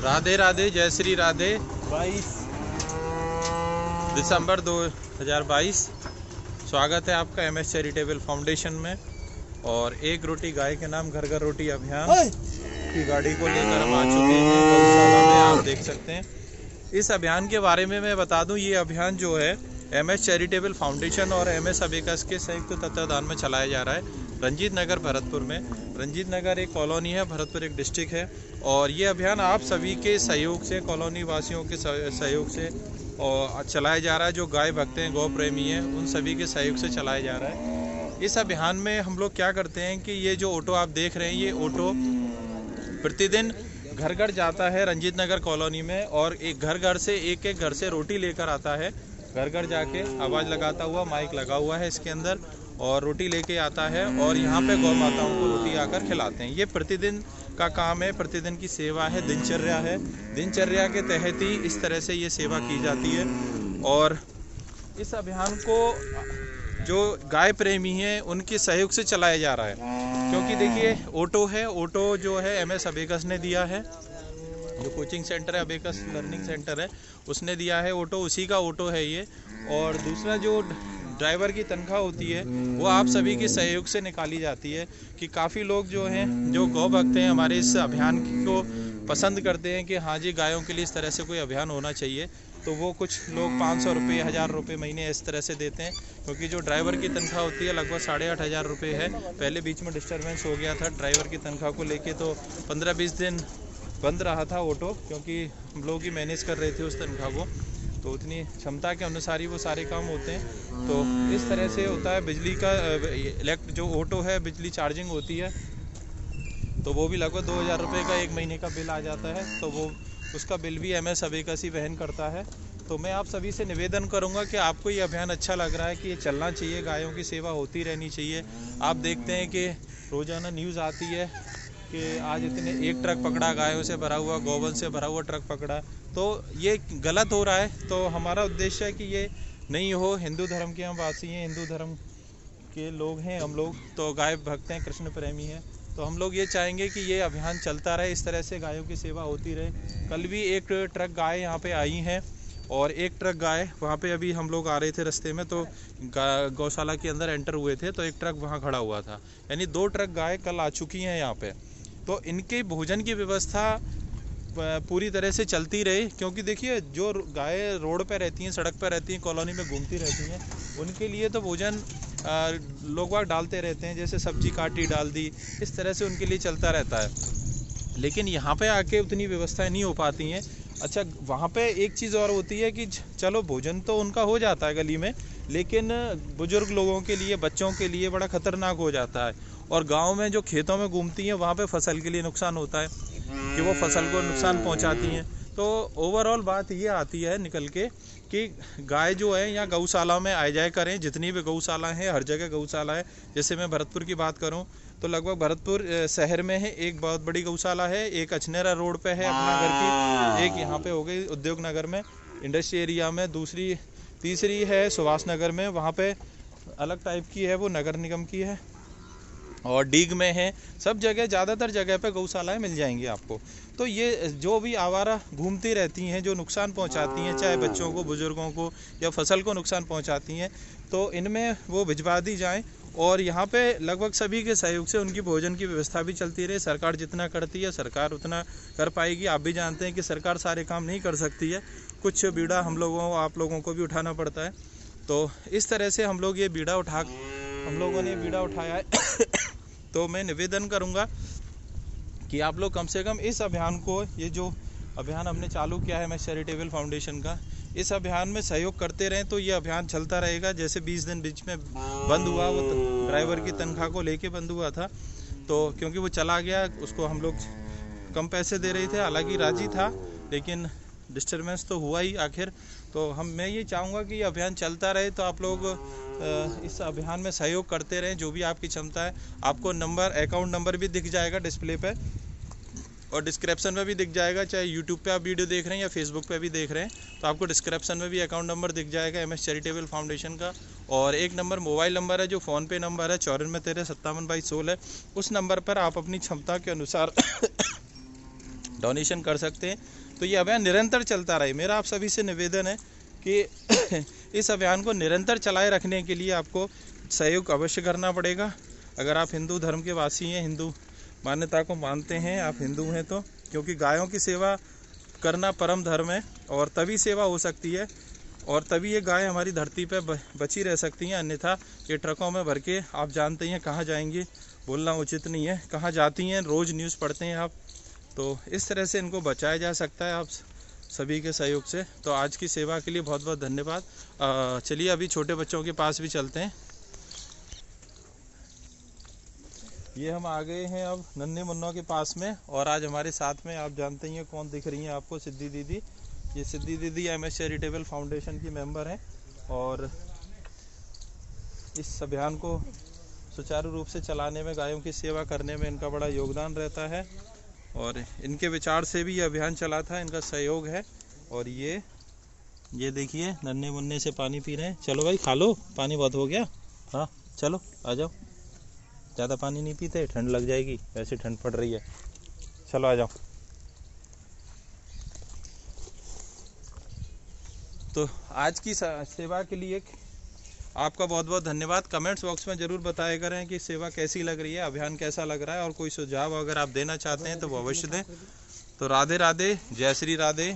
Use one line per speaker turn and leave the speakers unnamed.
राधे राधे, जय श्री राधे। 22 दिसंबर 2022। स्वागत है आपका एमएस चैरिटेबल फाउंडेशन में। और एक रोटी गाय के नाम घर घर रोटी अभियान की गाड़ी को लेकर हम आ चुके हैं गौशाला में। आप देख सकते हैं इस अभियान के बारे में मैं बता दूं, ये अभियान जो है एमएस चैरिटेबल फाउंडेशन और एमएस अबेकस के संयुक्त तत्वाधान में चलाया जा रहा है रंजीत नगर भरतपुर में। रंजीत नगर एक कॉलोनी है, भरतपुर एक डिस्ट्रिक्ट है। और ये अभियान आप सभी के सहयोग से, कॉलोनी वासियों के सहयोग से और चलाया जा रहा है। जो गाय भक्त हैं, गौ प्रेमी हैं, उन सभी के सहयोग से चलाया जा रहा है। इस अभियान में हम लोग क्या करते हैं कि ये जो ऑटो आप देख रहे हैं, ये ऑटो प्रतिदिन घर घर जाता है रंजीत नगर कॉलोनी में और एक घर से एक घर से रोटी लेकर आता है। घर घर जाके आवाज़ लगाता हुआ, माइक लगा हुआ है इसके अंदर, और रोटी लेके आता है और यहाँ पे गौ माताओं को रोटी आकर खिलाते हैं। ये प्रतिदिन का काम है, प्रतिदिन की सेवा है, दिनचर्या है। दिनचर्या के तहत ही इस तरह से ये सेवा की जाती है। और इस अभियान को जो गाय प्रेमी हैं उनके सहयोग से चलाया जा रहा है। क्योंकि देखिए ऑटो है, ऑटो जो है एमएस अबेकस ने दिया है, जो कोचिंग सेंटर है अबेकस लर्निंग सेंटर है उसने दिया है ऑटो, उसी का ऑटो है ये। और दूसरा जो ड्राइवर की तनख्वाह होती है वो आप सभी के सहयोग से निकाली जाती है। कि काफ़ी लोग जो हैं, जो गौ भक्त हैं, हमारे इस अभियान को पसंद करते हैं कि हाँ जी गायों के लिए इस तरह से कोई अभियान होना चाहिए। तो वो कुछ लोग 500 रुपये, 1000 रुपये महीने इस तरह से देते हैं। क्योंकि जो ड्राइवर की तनख्वाह होती है लगभग 8,500 रुपये है। पहले बीच में डिस्टर्बेंस हो गया था ड्राइवर की तनख्वाह को लेके, तो 15-20 दिन बंद रहा था ऑटो, क्योंकि हम लोग ही मैनेज कर रहे थे उस तनख्वाह को। तो उतनी क्षमता के अनुसार ही वो सारे काम होते हैं। तो इस तरह से होता है। बिजली का जो ऑटो है, बिजली चार्जिंग होती है, तो वो भी लगभग 2000 रुपये का एक महीने का बिल आ जाता है। तो वो उसका बिल भी एमएस अबेकस ही वहन करता है। तो मैं आप सभी से निवेदन करूंगा कि आपको ये अभियान अच्छा लग रहा है कि ये चलना चाहिए, गायों की सेवा होती रहनी चाहिए। आप देखते हैं कि रोज़ाना न्यूज़ आती है कि आज इतने एक ट्रक पकड़ा, गायों से भरा हुआ, गोवंश से भरा हुआ ट्रक पकड़ा। तो ये गलत हो रहा है। तो हमारा उद्देश्य है कि ये नहीं हो। हिंदू धर्म के हम वासी हैं, हिंदू धर्म के लोग हैं हम लोग, तो गाय भक्त हैं, कृष्ण प्रेमी हैं। तो हम लोग ये चाहेंगे कि ये अभियान चलता रहे, इस तरह से गायों की सेवा होती रहे। कल भी एक ट्रक गाय यहाँ पे आई हैं और एक ट्रक गाय वहाँ पे, अभी हम लोग आ रहे थे रास्ते में तो गौशाला के अंदर एंटर हुए थे तो एक ट्रक वहाँ खड़ा हुआ था। यानी 2 ट्रक गाय कल आ चुकी हैं यहाँ पे। तो इनके भोजन की व्यवस्था पूरी तरह से चलती रहे। क्योंकि देखिए जो गाय रोड पे रहती हैं, सड़क पे रहती हैं, कॉलोनी में घूमती रहती हैं, उनके लिए तो भोजन लोग वाग डालते रहते हैं, जैसे सब्जी काटी डाल दी, इस तरह से उनके लिए चलता रहता है। लेकिन यहाँ पे आके उतनी व्यवस्थाएं नहीं हो पाती हैं। अच्छा, वहाँ पे एक चीज़ और होती है कि चलो भोजन तो उनका हो जाता है गली में, लेकिन बुजुर्ग लोगों के लिए, बच्चों के लिए बड़ा ख़तरनाक हो जाता है। और गांव में जो खेतों में घूमती हैं वहाँ पे फसल के लिए नुकसान होता है कि वो फसल को नुकसान पहुँचाती हैं। तो ओवरऑल बात ये आती है निकल के कि गाय जो है यहाँ गौशाला में आ जाए करें। जितनी भी गौशाला हैं, हर जगह गौशाला है। जैसे मैं भरतपुर की बात करूं तो लगभग भरतपुर शहर में है एक बहुत बड़ी गौशाला है, एक अछनेरा रोड पे है अपना घर की, एक यहाँ पे हो गई उद्योग नगर में इंडस्ट्री एरिया में, तीसरी है सुभाष नगर में, वहाँ पे अलग टाइप की है, वो नगर निगम की है, और डीग में है। सब जगह, ज़्यादातर जगह पे गौशालाएं मिल जाएंगी आपको। तो ये जो भी आवारा घूमती रहती हैं, जो नुकसान पहुंचाती हैं, चाहे बच्चों को, बुजुर्गों को या फसल को नुकसान पहुंचाती हैं, तो इनमें वो भिजवा दी जाएं। और यहाँ पे लगभग सभी के सहयोग से उनकी भोजन की व्यवस्था भी चलती रहे। सरकार जितना करती है सरकार उतना कर पाएगी। आप भी जानते हैं कि सरकार सारे काम नहीं कर सकती है, कुछ बीड़ा हम लोगों, आप लोगों को भी उठाना पड़ता है। तो इस तरह से हम लोगों ने बीड़ा उठाया है। तो मैं निवेदन करूंगा कि आप लोग कम से कम इस अभियान को, ये जो अभियान हमने चालू किया है एमएस चैरिटेबल फाउंडेशन का, इस अभियान में सहयोग करते रहें। तो ये अभियान चलता रहेगा। जैसे 20 दिन बीच में बंद हुआ, वो ड्राइवर की तनख्वाह को लेके बंद हुआ था, तो क्योंकि वो चला गया, उसको हम लोग कम पैसे दे रहे थे, हालांकि राजी था, लेकिन डिस्टर्बेंस तो हुआ ही आखिर। तो मैं ये चाहूँगा कि ये अभियान चलता रहे। तो आप लोग इस अभियान में सहयोग करते रहें, जो भी आपकी क्षमता है। आपको अकाउंट नंबर भी दिख जाएगा डिस्प्ले पे, और डिस्क्रिप्शन में भी दिख जाएगा। चाहे यूट्यूब पे आप वीडियो देख रहे हैं या फेसबुक पे भी देख रहे हैं, तो आपको डिस्क्रिप्शन में भी अकाउंट नंबर दिख जाएगा एमएस चैरिटेबल फाउंडेशन का। और एक नंबर मोबाइल नंबर है, जो फ़ोनपे नंबर है 9413572216 है। उस नंबर पर आप अपनी क्षमता के अनुसार डोनेशन कर सकते हैं। तो ये अभियान निरंतर चलता रहे। मेरा आप सभी से निवेदन है कि इस अभियान को निरंतर चलाए रखने के लिए आपको सहयोग अवश्य करना पड़ेगा। अगर आप हिंदू धर्म के वासी हैं, हिंदू मान्यता को मानते हैं, आप हिंदू हैं, तो क्योंकि गायों की सेवा करना परम धर्म है और तभी सेवा हो सकती है और तभी ये गाय हमारी धरती पर बची रह सकती हैं। अन्यथा ये ट्रकों में भर के आप जानते हैं कहाँ जाएंगी, बोलना उचित नहीं है, कहाँ जाती हैं, रोज़ न्यूज़ पढ़ते हैं आप। तो इस तरह से इनको बचाया जा सकता है आप सभी के सहयोग से। तो आज की सेवा के लिए बहुत बहुत धन्यवाद। चलिए अभी छोटे बच्चों के पास भी चलते हैं। ये हम आ गए हैं अब नन्हे मुन्नों के पास में और आज हमारे साथ में आप जानते ही हैं कौन दिख रही हैं आपको, सिद्धि दीदी। ये सिद्धि दीदी MS चैरिटेबल फाउंडेशन की मेंबर हैं और इस अभियान को सुचारू रूप से चलाने में, गायों की सेवा करने में इनका बड़ा योगदान रहता है और इनके विचार से भी ये अभियान चला था, इनका सहयोग है। और ये देखिए नन्हे मुन्ने से पानी पी रहे हैं। चलो भाई खा लो, पानी बहुत हो गया। हाँ चलो आ जाओ, ज़्यादा पानी नहीं पीते, ठंड लग जाएगी, वैसे ठंड पड़ रही है। चलो आ जाओ। तो आज की सेवा के लिए आपका बहुत बहुत धन्यवाद। कमेंट्स बॉक्स में ज़रूर बताया करें कि सेवा कैसी लग रही है, अभियान कैसा लग रहा है और कोई सुझाव अगर आप देना चाहते हैं तो वो अवश्य दें। तो राधे राधे, जय श्री राधे।